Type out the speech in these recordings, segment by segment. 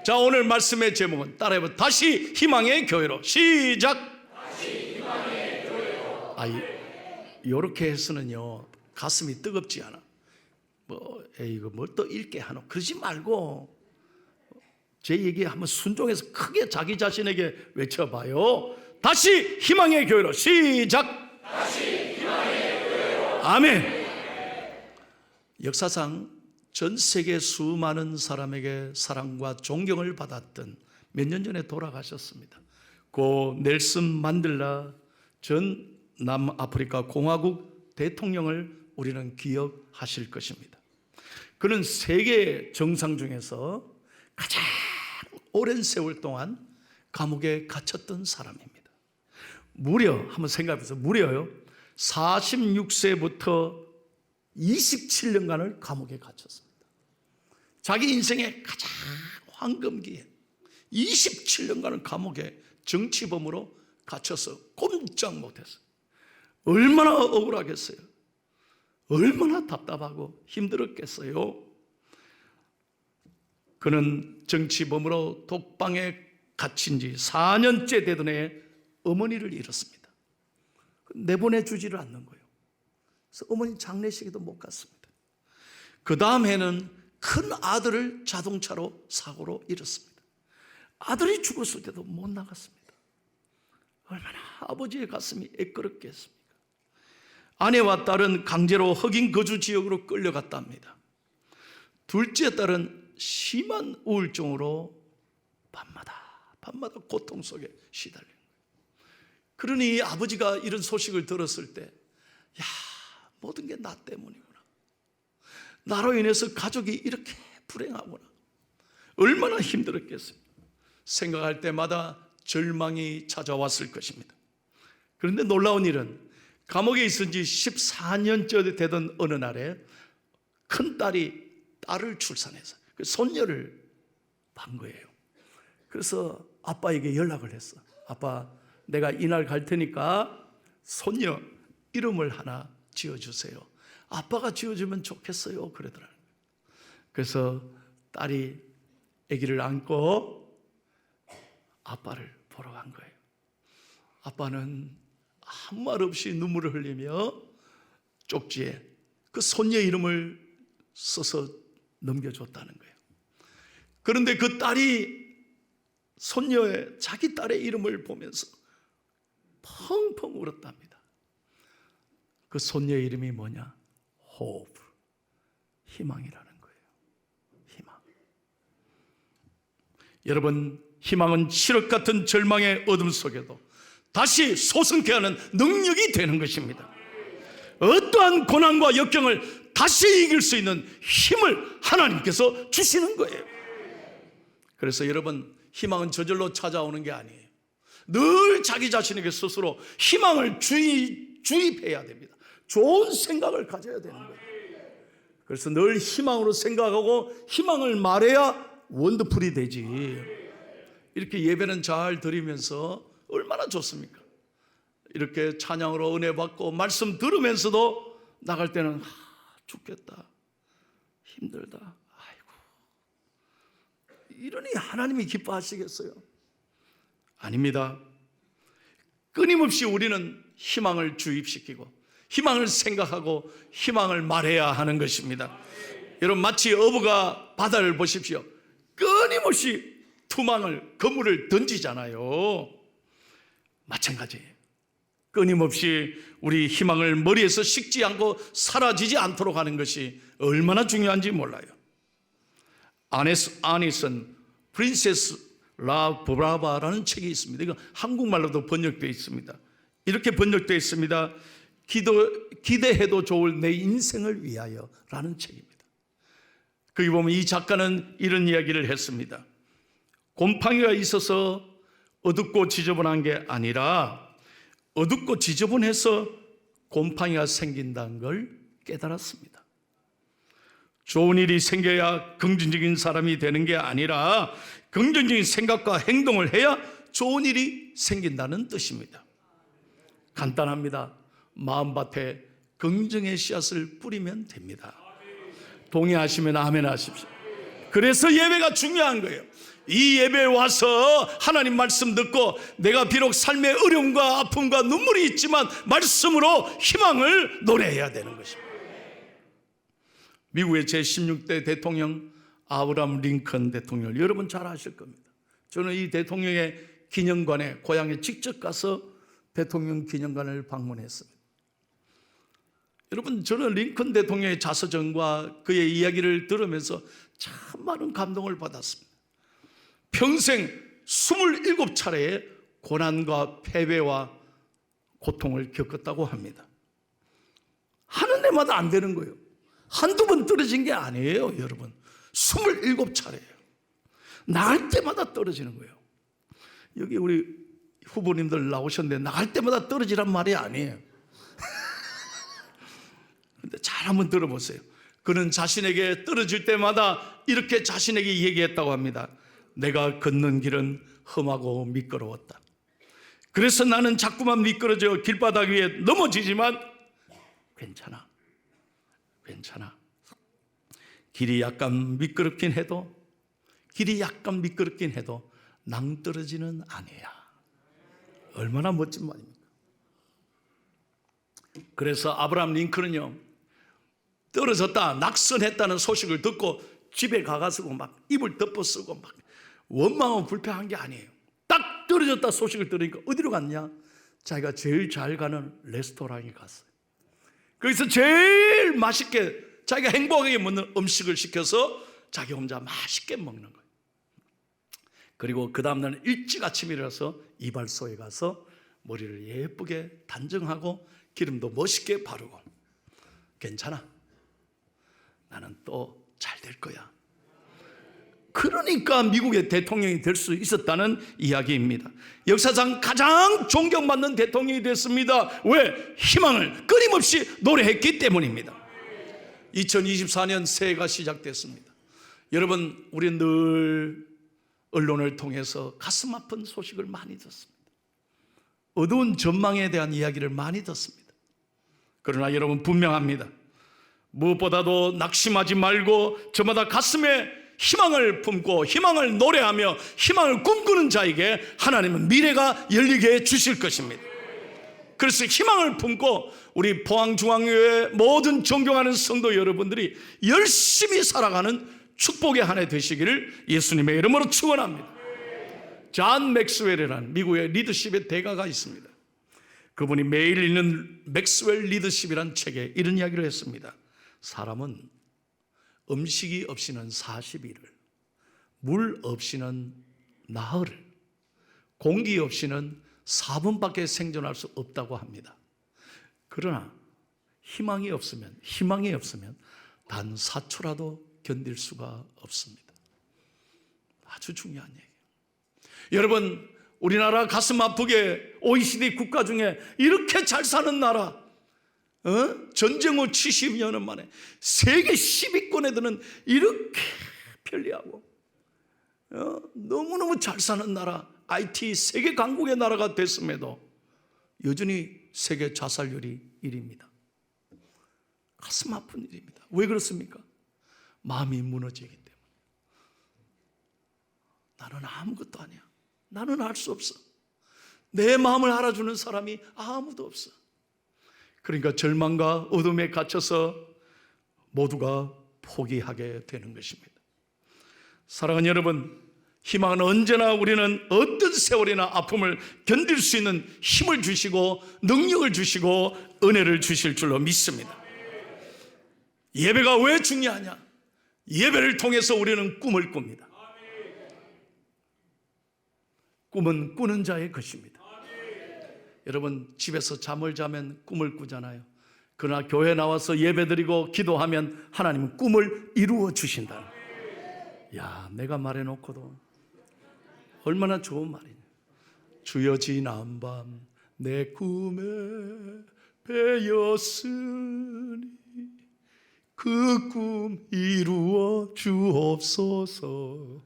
자, 오늘 말씀의 제목은 따라해봐. 다시 희망의 교회로. 시작. 다시 희망의 교회로. 요렇게 해서는요 가슴이 뜨겁지 않아. 이거 뭐 또 읽게 하노 그러지 말고 제 얘기 한번 순종해서 크게 자기 자신에게 외쳐봐요. 다시 희망의 교회로. 시작. 다시 희망의 교회로. 아멘. 역사상 전 세계 수많은 사람에게 사랑과 존경을 받았던 몇 년 전에 돌아가셨습니다. 고 넬슨 만델라 전 남아프리카 공화국 대통령을 우리는 기억하실 것입니다. 그는 세계 정상 중에서 가장 오랜 세월 동안 감옥에 갇혔던 사람입니다. 무려 한번 생각해보세요. 무려요 46세부터 27년간을 감옥에 갇혔습니다. 자기 인생의 가장 황금기에 27년간을 감옥에 정치범으로 갇혀서 꼼짝 못했어요. 얼마나 억울하겠어요. 얼마나 답답하고 힘들었겠어요. 그는 정치범으로 독방에 갇힌 지 4년째 되던 해에 어머니를 잃었습니다. 내보내주지를 않는 거예요. 그래서 어머니 장례식에도 못 갔습니다. 그 다음 해는 큰 아들을 자동차로 사고로 잃었습니다. 아들이 죽었을 때도 못 나갔습니다. 얼마나 아버지의 가슴이 애끓었겠습니까? 아내와 딸은 강제로 흑인 거주 지역으로 끌려갔답니다. 둘째 딸은 심한 우울증으로 밤마다 고통 속에 시달린 거예요. 그러니 아버지가 이런 소식을 들었을 때 모든 게 나 때문이구나. 나로 인해서 가족이 이렇게 불행하구나. 얼마나 힘들었겠습니까? 생각할 때마다 절망이 찾아왔을 것입니다. 그런데 놀라운 일은 감옥에 있은 지 14년째 되던 어느 날에 큰 딸이 딸을 출산해서 그 손녀를 반 거예요. 그래서 아빠에게 연락을 했어. 아빠, 내가 이날 갈 테니까 손녀 이름을 하나 지어주세요. 아빠가 지어주면 좋겠어요. 그러더라고요. 그래서 딸이 아기를 안고 아빠를 보러 간 거예요. 아빠는 아무 말 없이 눈물을 흘리며 쪽지에 그 손녀 이름을 써서 넘겨줬다는 거예요. 그런데 그 딸이 손녀의 자기 딸의 이름을 보면서 펑펑 울었답니다. 그 손녀의 이름이 뭐냐? 호프, 희망이라는 거예요. 희망. 여러분, 희망은 칠흑 같은 절망의 어둠 속에도 다시 솟게 하는 능력이 되는 것입니다. 어떠한 고난과 역경을 다시 이길 수 있는 힘을 하나님께서 주시는 거예요. 그래서 여러분, 희망은 저절로 찾아오는 게 아니에요. 늘 자기 자신에게 스스로 희망을 주입해야 됩니다. 좋은 생각을 가져야 되는 거예요. 그래서 늘 희망으로 생각하고 희망을 말해야 원더풀이 되지. 이렇게 예배는 잘 드리면서 얼마나 좋습니까? 이렇게 찬양으로 은혜 받고 말씀 들으면서도 나갈 때는 죽겠다, 힘들다, 아이고, 이러니 하나님이 기뻐하시겠어요? 아닙니다. 끊임없이 우리는 희망을 주입시키고 희망을 생각하고 희망을 말해야 하는 것입니다. 여러분, 마치 어부가 바다를 보십시오. 끊임없이 그물을 던지잖아요. 마찬가지예요. 끊임없이 우리 희망을 머리에서 식지 않고 사라지지 않도록 하는 것이 얼마나 중요한지 몰라요. 아니슨 프린세스 라 브라바라는 책이 있습니다. 이거 한국말로도 번역되어 있습니다. 이렇게 번역되어 있습니다. 기대해도 좋을 내 인생을 위하여 라는 책입니다. 거기 보면 이 작가는 이런 이야기를 했습니다. 곰팡이가 있어서 어둡고 지저분한 게 아니라 어둡고 지저분해서 곰팡이가 생긴다는 걸 깨달았습니다. 좋은 일이 생겨야 긍정적인 사람이 되는 게 아니라 긍정적인 생각과 행동을 해야 좋은 일이 생긴다는 뜻입니다. 간단합니다. 마음밭에 긍정의 씨앗을 뿌리면 됩니다. 동의하시면 아멘 하십시오. 그래서 예배가 중요한 거예요. 이 예배에 와서 하나님 말씀 듣고 내가 비록 삶의 어려움과 아픔과 눈물이 있지만 말씀으로 희망을 노래해야 되는 것입니다. 미국의 제16대 대통령 아브라함 링컨 대통령, 여러분 잘 아실 겁니다. 저는 이 대통령의 기념관에 고향에 직접 가서 대통령 기념관을 방문했습니다. 여러분, 저는 링컨 대통령의 자서전과 그의 이야기를 들으면서 참 많은 감동을 받았습니다. 평생 27차례의 고난과 패배와 고통을 겪었다고 합니다. 하는 데마다 안 되는 거예요. 한두 번 떨어진 게 아니에요, 여러분. 27차례예요. 나갈 때마다 떨어지는 거예요. 여기 우리 후보님들 나오셨는데 나갈 때마다 떨어지란 말이 아니에요. 근데 잘 한번 들어보세요. 그는 자신에게 떨어질 때마다 이렇게 자신에게 얘기했다고 합니다. 내가 걷는 길은 험하고 미끄러웠다. 그래서 나는 자꾸만 미끄러져 길바닥 위에 넘어지지만 괜찮아. 길이 약간 미끄럽긴 해도 낭떠러지는 아니야. 얼마나 멋진 말입니까? 그래서 아브라함 링컨은요, 떨어졌다, 낙선했다는 소식을 듣고 집에 가가지고 막 입을 덮어쓰고 막 원망하고 불평한 게 아니에요. 딱 떨어졌다 소식을 들으니까 어디로 갔냐? 자기가 제일 잘 가는 레스토랑에 갔어요. 거기서 제일 맛있게 자기가 행복하게 먹는 음식을 시켜서 자기 혼자 맛있게 먹는 거예요. 그리고 그 다음날 일찍 아침에 일어나서 이발소에 가서 머리를 예쁘게 단정하고 기름도 멋있게 바르고, 괜찮아, 나는 또 잘 될 거야. 그러니까 미국의 대통령이 될 수 있었다는 이야기입니다. 역사상 가장 존경받는 대통령이 됐습니다. 왜? 희망을 끊임없이 노래했기 때문입니다. 2024년 새해가 시작됐습니다. 여러분, 우리 늘 언론을 통해서 가슴 아픈 소식을 많이 듣습니다. 어두운 전망에 대한 이야기를 많이 듣습니다. 그러나 여러분, 분명합니다. 무엇보다도 낙심하지 말고 저마다 가슴에 희망을 품고 희망을 노래하며 희망을 꿈꾸는 자에게 하나님은 미래가 열리게 해 주실 것입니다. 그래서 희망을 품고 우리 포항중앙교회 모든 존경하는 성도 여러분들이 열심히 살아가는 축복의 한 해 되시기를 예수님의 이름으로 축원합니다. 존 맥스웰이라는 미국의 리더십의 대가가 있습니다. 그분이 매일 읽는 맥스웰 리더십이라는 책에 이런 이야기를 했습니다. 사람은 음식이 없이는 40일을, 물 없이는 나흘을, 공기 없이는 4분밖에 생존할 수 없다고 합니다. 그러나 희망이 없으면 단 4초라도 견딜 수가 없습니다. 아주 중요한 얘기예요. 여러분, 우리나라 가슴 아프게 OECD 국가 중에 이렇게 잘 사는 나라, 전쟁 후 70여 년 만에 세계 10위권에 드는 이렇게 편리하고 너무너무 잘 사는 나라, IT 세계 강국의 나라가 됐음에도 여전히 세계 자살률이 1위입니다. 가슴 아픈 일입니다. 왜 그렇습니까? 마음이 무너지기 때문에. 나는 아무것도 아니야. 나는 할 수 없어. 내 마음을 알아주는 사람이 아무도 없어. 그러니까 절망과 어둠에 갇혀서 모두가 포기하게 되는 것입니다. 사랑하는 여러분, 희망은 언제나 우리는 어떤 세월이나 아픔을 견딜 수 있는 힘을 주시고 능력을 주시고 은혜를 주실 줄로 믿습니다. 예배가 왜 중요하냐? 예배를 통해서 우리는 꿈을 꿉니다. 꿈은 꾸는 자의 것입니다. 여러분, 집에서 잠을 자면 꿈을 꾸잖아요. 그러나 교회 나와서 예배드리고 기도하면 하나님은 꿈을 이루어 주신다. 야, 내가 말해놓고도 얼마나 좋은 말이냐. 주여 지난 밤 내 꿈에 배였으니 그 꿈 이루어 주옵소서.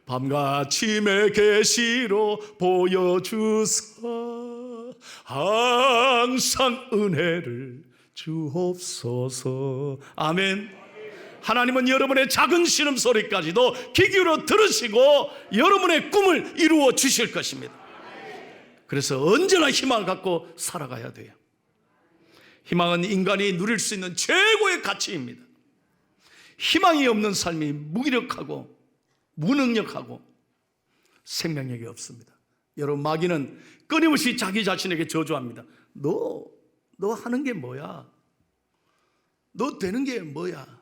밤같이의 계시로 보여주사 항상 은혜를 주옵소서. 아멘. 하나님은 여러분의 작은 신음소리까지도 귀 기울여 들으시고 여러분의 꿈을 이루어 주실 것입니다. 그래서 언제나 희망을 갖고 살아가야 돼요. 희망은 인간이 누릴 수 있는 최고의 가치입니다. 희망이 없는 삶이 무기력하고 무능력하고 생명력이 없습니다. 여러분, 마귀는 끊임없이 자기 자신에게 저주합니다. 너 하는 게 뭐야? 너 되는 게 뭐야?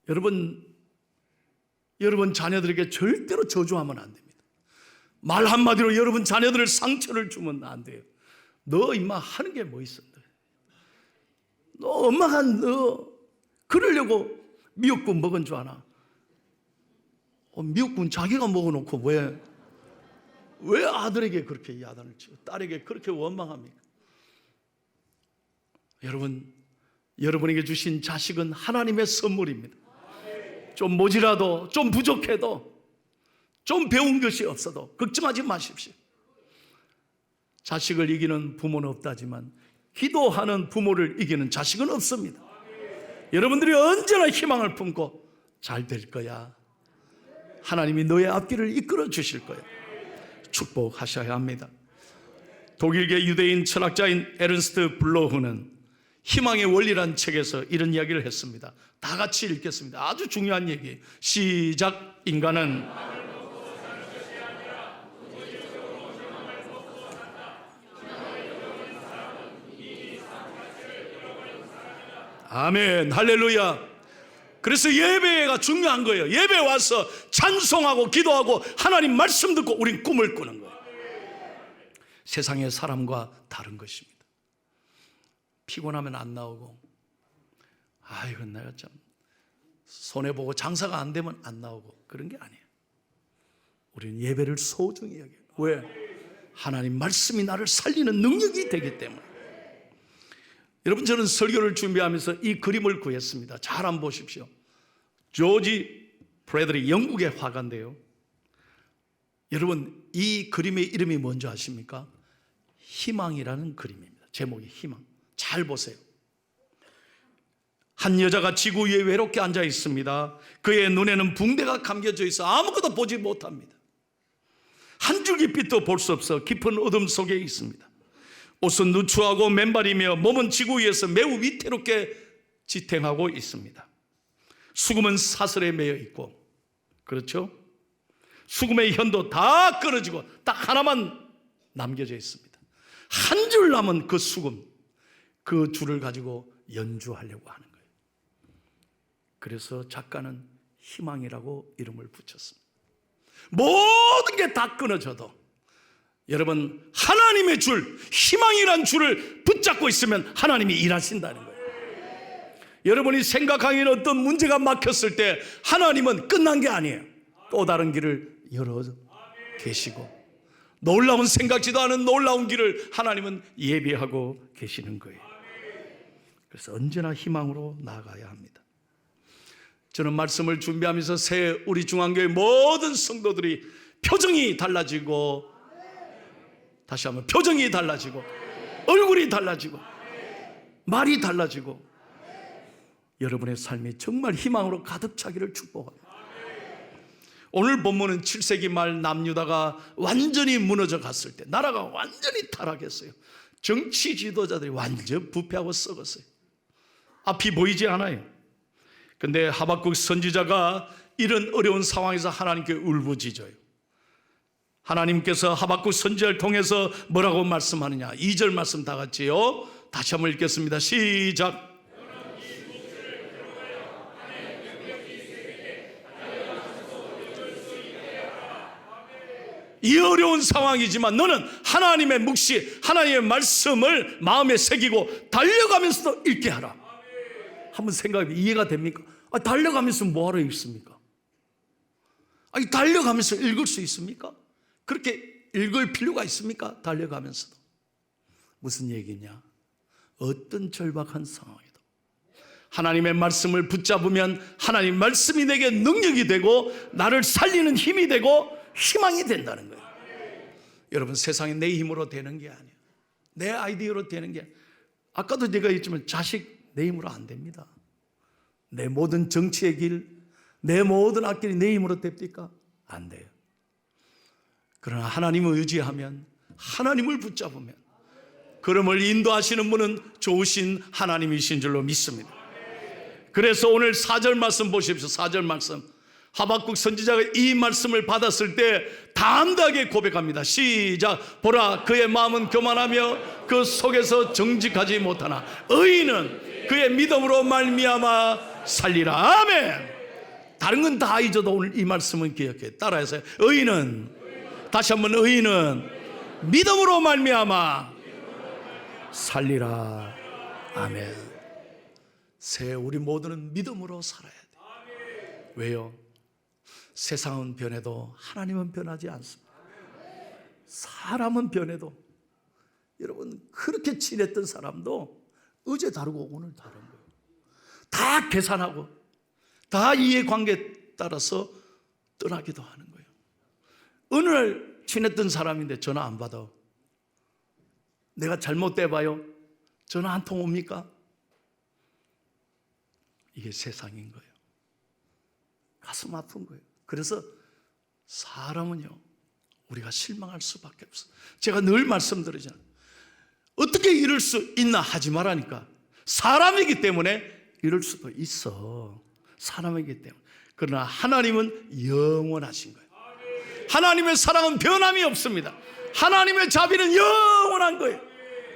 여러분 자녀들에게 절대로 저주하면 안 됩니다. 말 한마디로 여러분 자녀들을 상처를 주면 안 돼요. 너 임마 하는 게 뭐 있어? 너 엄마가 너 그러려고 미역국 먹은 줄 아나? 미역국은 자기가 먹어놓고 왜 아들에게 그렇게 야단을 치고 딸에게 그렇게 원망합니까? 여러분, 여러분에게 주신 자식은 하나님의 선물입니다. 좀 모자라도, 좀 부족해도, 좀 배운 것이 없어도 걱정하지 마십시오. 자식을 이기는 부모는 없다지만 기도하는 부모를 이기는 자식은 없습니다. 여러분들이 언제나 희망을 품고 잘 될 거야, 하나님이 너의 앞길을 이끌어 주실 거야, 축복하셔야 합니다. 독일계 유대인 철학자인 에른스트 블로흐는 희망의 원리란 책에서 이런 이야기를 했습니다. 다 같이 읽겠습니다. 아주 중요한 얘기. 시작. 인간은 아멘, 할렐루야. 그래서 예배가 중요한 거예요. 예배 와서 찬송하고 기도하고 하나님 말씀 듣고 우린 꿈을 꾸는 거예요. 세상의 사람과 다른 것입니다. 피곤하면 안 나오고, 아이고 내가 참 손해보고 장사가 안 되면 안 나오고, 그런 게 아니에요. 우리는 예배를 소중히 여겨요. 왜? 하나님 말씀이 나를 살리는 능력이 되기 때문에. 여러분, 저는 설교를 준비하면서 이 그림을 구했습니다. 잘 한번 보십시오. 조지 브래들리, 영국의 화가인데요. 여러분, 이 그림의 이름이 뭔지 아십니까? 희망이라는 그림입니다. 제목이 희망. 잘 보세요. 한 여자가 지구 위에 외롭게 앉아 있습니다. 그의 눈에는 붕대가 감겨져 있어 아무것도 보지 못합니다. 한 줄기 빛도 볼 수 없어 깊은 어둠 속에 있습니다. 옷은 누추하고 맨발이며 몸은 지구 위에서 매우 위태롭게 지탱하고 있습니다. 수금은 사슬에 매여 있고, 그렇죠? 수금의 현도 다 끊어지고 딱 하나만 남겨져 있습니다. 한 줄 남은 그 수금, 그 줄을 가지고 연주하려고 하는 거예요. 그래서 작가는 희망이라고 이름을 붙였습니다. 모든 게 다 끊어져도 여러분, 하나님의 줄, 희망이란 줄을 붙잡고 있으면 하나님이 일하신다는 거예요. 여러분이 생각하기에는 어떤 문제가 막혔을 때 하나님은 끝난 게 아니에요. 또 다른 길을 열어 계시고, 놀라운 생각지도 않은 놀라운 길을 하나님은 예비하고 계시는 거예요. 그래서 언제나 희망으로 나아가야 합니다. 저는 말씀을 준비하면서 새 우리 중앙교회 모든 성도들이 표정이 달라지고, 다시 한번 표정이 달라지고, 얼굴이 달라지고, 말이 달라지고, 여러분의 삶이 정말 희망으로 가득 차기를 축복합니다. 오늘 본문은 7세기 말 남유다가 완전히 무너져 갔을 때, 나라가 완전히 타락했어요. 정치 지도자들이 완전 부패하고 썩었어요. 앞이 보이지 않아요. 근데 하박국 선지자가 이런 어려운 상황에서 하나님께 울부짖어요. 하나님께서 하박국 선지자를 통해서 뭐라고 말씀하느냐? 2절 말씀 다 같이요. 다시 한번 읽겠습니다. 시작. 이 어려운 상황이지만 너는 하나님의 묵시, 하나님의 말씀을 마음에 새기고 달려가면서도 읽게 하라. 한번 생각해, 이해가 됩니까? 달려가면서 뭐하러 읽습니까? 달려가면서 읽을 수 있습니까? 그렇게 읽을 필요가 있습니까? 달려가면서도. 무슨 얘기냐? 어떤 절박한 상황에도 하나님의 말씀을 붙잡으면 하나님 말씀이 내게 능력이 되고 나를 살리는 힘이 되고 희망이 된다는 거예요. 여러분, 세상에 내 힘으로 되는 게 아니에요. 내 아이디어로 되는 게, 아까도 제가 했지만 자식 내 힘으로 안 됩니다. 내 모든 정치의 길, 내 모든 앞길이 내 힘으로 됩니까? 안 돼요. 그러나 하나님을 의지하면, 하나님을 붙잡으면, 걸음을 인도하시는 분은 좋으신 하나님이신 줄로 믿습니다. 그래서 오늘 4절 말씀 보십시오. 4절 말씀. 하박국 선지자가 이 말씀을 받았을 때 담대하게 고백합니다. 시작. 보라, 그의 마음은 교만하며 그 속에서 정직하지 못하나 의인은 그의 믿음으로 말미암아 살리라. 아멘. 다른 건 다 잊어도 오늘 이 말씀은 기억해. 따라해서 의인은, 다시 한번, 의인은 믿음으로 말미암아 살리라. 아멘. 우리 모두는 믿음으로 살아야 돼. 왜요? 세상은 변해도 하나님은 변하지 않습니다. 사람은 변해도, 여러분 그렇게 친했던 사람도 어제 다르고 오늘 다른 거예요. 다 계산하고 다 이해관계에 따라서 떠나기도 하는 거예요. 어느 날 친했던 사람인데 전화 안 받아. 내가 잘못돼봐요. 전화 한 통 옵니까? 이게 세상인 거예요. 가슴 아픈 거예요. 그래서 사람은요, 우리가 실망할 수밖에 없어요. 제가 늘 말씀드리잖아요. 어떻게 이럴 수 있나 하지 말라니까. 사람이기 때문에 이럴 수도 있어. 사람이기 때문에. 그러나 하나님은 영원하신 거예요. 하나님의 사랑은 변함이 없습니다. 하나님의 자비는 영원한 거예요.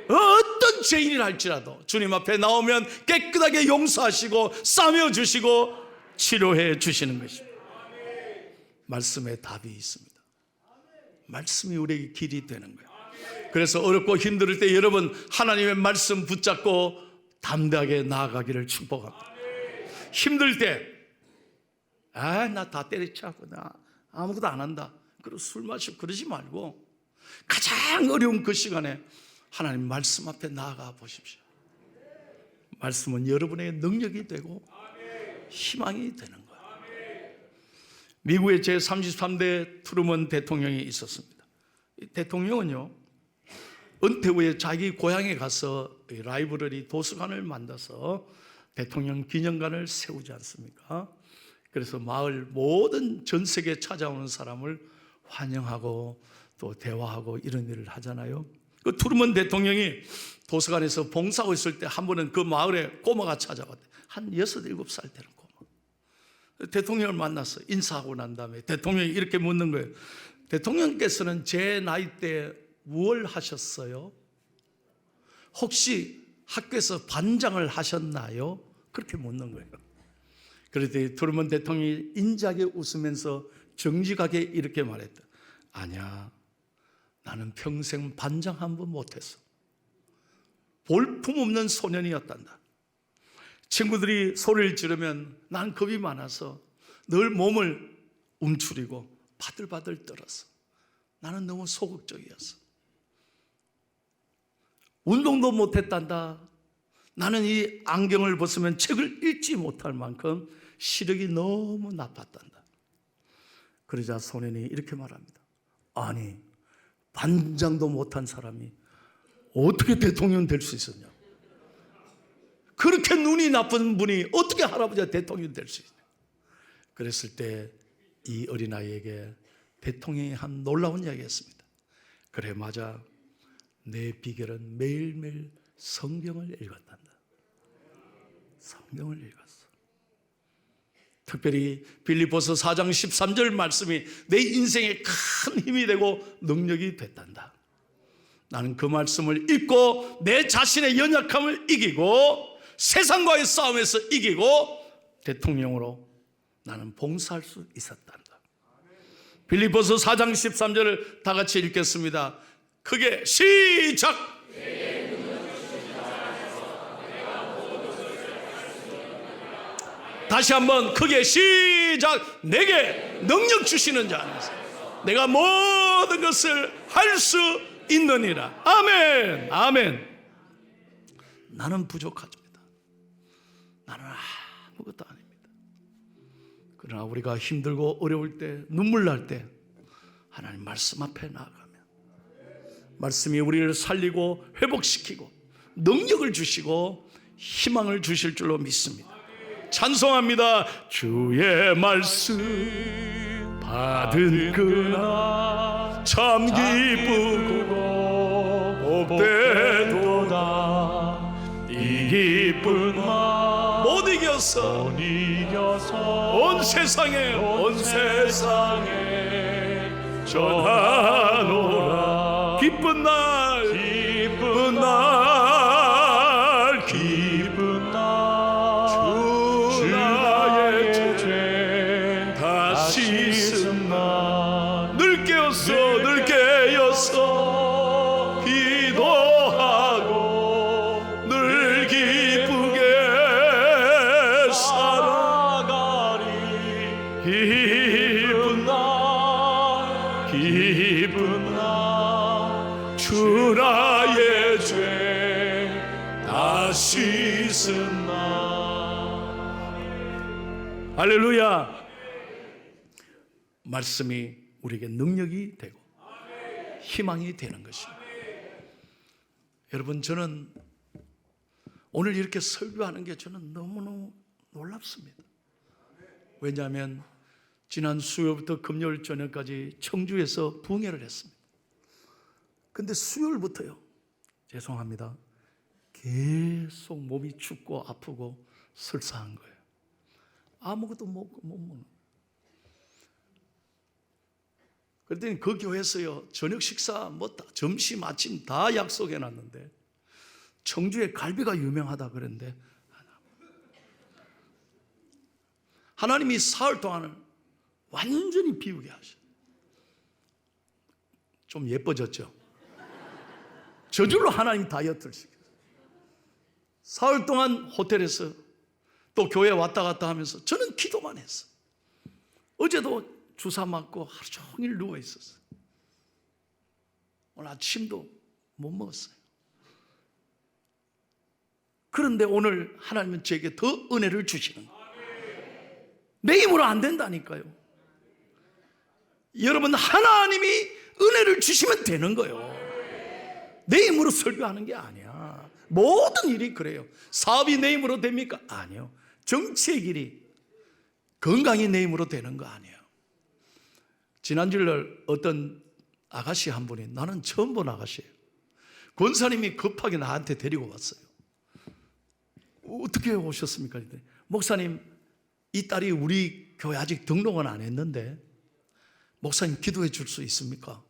어떤 죄인이라 할지라도 주님 앞에 나오면 깨끗하게 용서하시고 싸매주시고 치료해 주시는 것입니다. 말씀에 답이 있습니다. 말씀이 우리에게 길이 되는 거예요. 그래서 어렵고 힘들 때 여러분 하나님의 말씀 붙잡고 담대하게 나아가기를 축복합니다. 힘들 때 나 다 때려치고 나 아무것도 안 한다, 그리고 술 마시고 그러지 말고 가장 어려운 그 시간에 하나님 말씀 앞에 나아가 보십시오. 말씀은 여러분의 능력이 되고 희망이 되는 거예요. 미국의 제33대 트루먼 대통령이 있었습니다. 이 대통령은요, 은퇴 후에 자기 고향에 가서 라이브러리 도서관을 만들어서 대통령 기념관을 세우지 않습니까? 그래서 마을 모든 전 세계에 찾아오는 사람을 환영하고 또 대화하고 이런 일을 하잖아요. 그 트루먼 대통령이 도서관에서 봉사하고 있을 때 한 번은 그 마을에 꼬마가 찾아왔대. 한 6, 7살 되는 꼬마. 대통령을 만나서 인사하고 난 다음에 대통령이 이렇게 묻는 거예요. 대통령께서는 제 나이 때 무엇을 하셨어요? 혹시 학교에서 반장을 하셨나요? 그렇게 묻는 거예요. 그랬더니 트루먼 대통령이 인자하게 웃으면서 정직하게 이렇게 말했다. 아니야, 나는 평생 반장 한 번 못했어. 볼품없는 소년이었단다. 친구들이 소리를 지르면 난 겁이 많아서 늘 몸을 움츠리고 바들바들 떨었어. 나는 너무 소극적이었어. 운동도 못했단다. 나는 이 안경을 벗으면 책을 읽지 못할 만큼 시력이 너무 나빴단다. 그러자 소년이 이렇게 말합니다. 아니, 반장도 못한 사람이 어떻게 대통령 될 수 있었냐? 그렇게 눈이 나쁜 분이 어떻게 할아버지가 대통령 될 수 있냐? 그랬을 때 이 어린아이에게 대통령이 한 놀라운 이야기였습니다. 그래, 맞아. 내 비결은 매일매일 성경을 읽었단다. 성경을 읽었어. 특별히 빌립보서 4장 13절 말씀이 내 인생에 큰 힘이 되고 능력이 됐단다. 나는 그 말씀을 읽고 내 자신의 연약함을 이기고 세상과의 싸움에서 이기고 대통령으로 나는 봉사할 수 있었단다. 빌립보서 4장 13절을 다 같이 읽겠습니다. 크게 시작! 다시 한번 크게 시작! 내게 능력 주시는 자 안에서 내가 모든 것을 할 수 있느니라. 아멘. 아멘. 나는 부족합니다. 나는 아무것도 아닙니다. 그러나 우리가 힘들고 어려울 때, 눈물 날 때 하나님 말씀 앞에 나아가면 말씀이 우리를 살리고 회복시키고 능력을 주시고 희망을 주실 줄로 믿습니다. 찬송합니다. 주의 말씀 받은 그날 참 기쁘고 복되도다. 이 기쁜 마음 못 이겨서 온 세상에 전하노라. 기쁜 날 주 나의 죄 다 씻은 날 늘 깨어서 기도하고 늘 기쁘게 살아가리. 기쁜 날 주 나의 죄 다 씻은 날. 할렐루야. 말씀이 우리에게 능력이 되고 희망이 되는 것입니다. 여러분, 저는 오늘 이렇게 설교하는 게 저는 너무너무 놀랍습니다. 왜냐하면 지난 수요일부터 금요일 저녁까지 청주에서 부흥회를 했습니다. 근데 수요일부터요, 죄송합니다, 계속 몸이 춥고 아프고 설사한 거예요. 아무것도 못 먹는. 그랬더니 그 교회에서요, 저녁 식사 점심 아침 다 약속해 놨는데 청주에 갈비가 유명하다 그랬는데 하나님이 사흘 동안은 완전히 비우게 하셔. 좀 예뻐졌죠? 저절로 하나님 다이어트를 시켰어요. 사흘 동안 호텔에서 또 교회 왔다 갔다 하면서 저는 기도만 했어. 어제도 주사 맞고 하루 종일 누워 있었어요. 오늘 아침도 못 먹었어요. 그런데 오늘 하나님은 저에게 더 은혜를 주시는 거예요. 내 힘으로 안 된다니까요. 여러분, 하나님이 은혜를 주시면 되는 거예요. 내 힘으로 설교하는 게 아니야. 모든 일이 그래요. 사업이 내 힘으로 됩니까? 아니요. 정치의 길이, 건강이 내 힘으로 되는 거 아니에요. 지난주일 어떤 아가씨 한 분이, 나는 처음 본 아가씨예요, 권사님이 급하게 나한테 데리고 왔어요. 어떻게 오셨습니까? 목사님, 이 딸이 우리 교회 아직 등록은 안 했는데 목사님 기도해 줄 수 있습니까?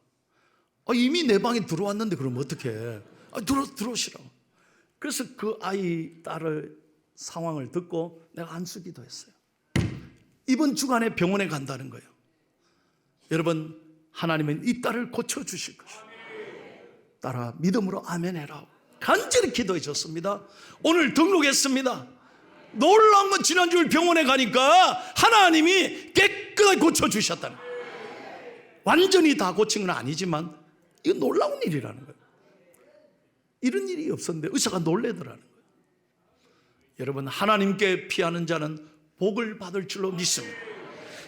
이미 내 방에 들어왔는데 그럼 어떡해. 들어오시라고. 그래서 그 아이 딸의 상황을 듣고 내가 안수 기도했어요. 이번 주간에 병원에 간다는 거예요. 여러분, 하나님은 이 딸을 고쳐주실 것이에요. 따라 믿음으로 아멘 해라. 간절히 기도해 줬습니다. 오늘 등록했습니다. 놀라운 건 지난주일 병원에 가니까 하나님이 깨끗하게 고쳐주셨다는 거예요. 완전히 다 고친 건 아니지만 이거 놀라운 일이라는 거예요. 이런 일이 없었는데 의사가 놀래더라는 거예요. 여러분, 하나님께 피하는 자는 복을 받을 줄로 믿습니다.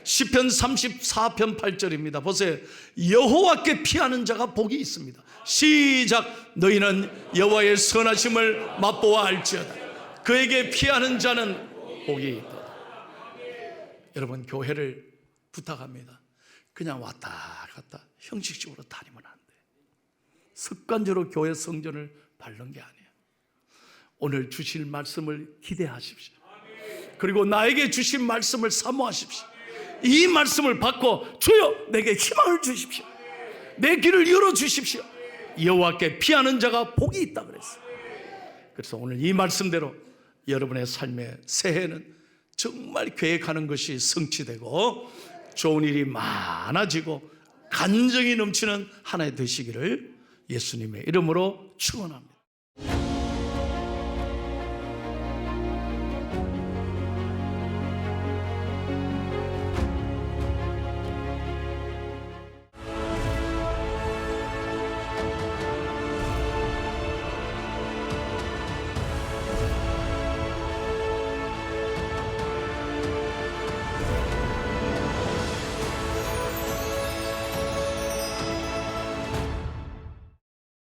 시편 34편 8절입니다. 보세요. 여호와께 피하는 자가 복이 있습니다. 시작. 너희는 여호와의 선하심을 맛보아 알지어다. 그에게 피하는 자는 복이 있다. 여러분, 교회를 부탁합니다. 그냥 왔다 갔다 형식적으로 다니면 안 돼. 습관적으로 교회 성전을 밟는 게 아니에요. 오늘 주실 말씀을 기대하십시오. 그리고 나에게 주신 말씀을 사모하십시오. 이 말씀을 받고 주여 내게 희망을 주십시오. 내 길을 열어주십시오. 여호와께 피하는 자가 복이 있다 그랬어요. 그래서 오늘 이 말씀대로 여러분의 삶의 새해는 정말 계획하는 것이 성취되고 좋은 일이 많아지고 간정이 넘치는 한 해 되시기를 예수님의 이름으로 축원합니다.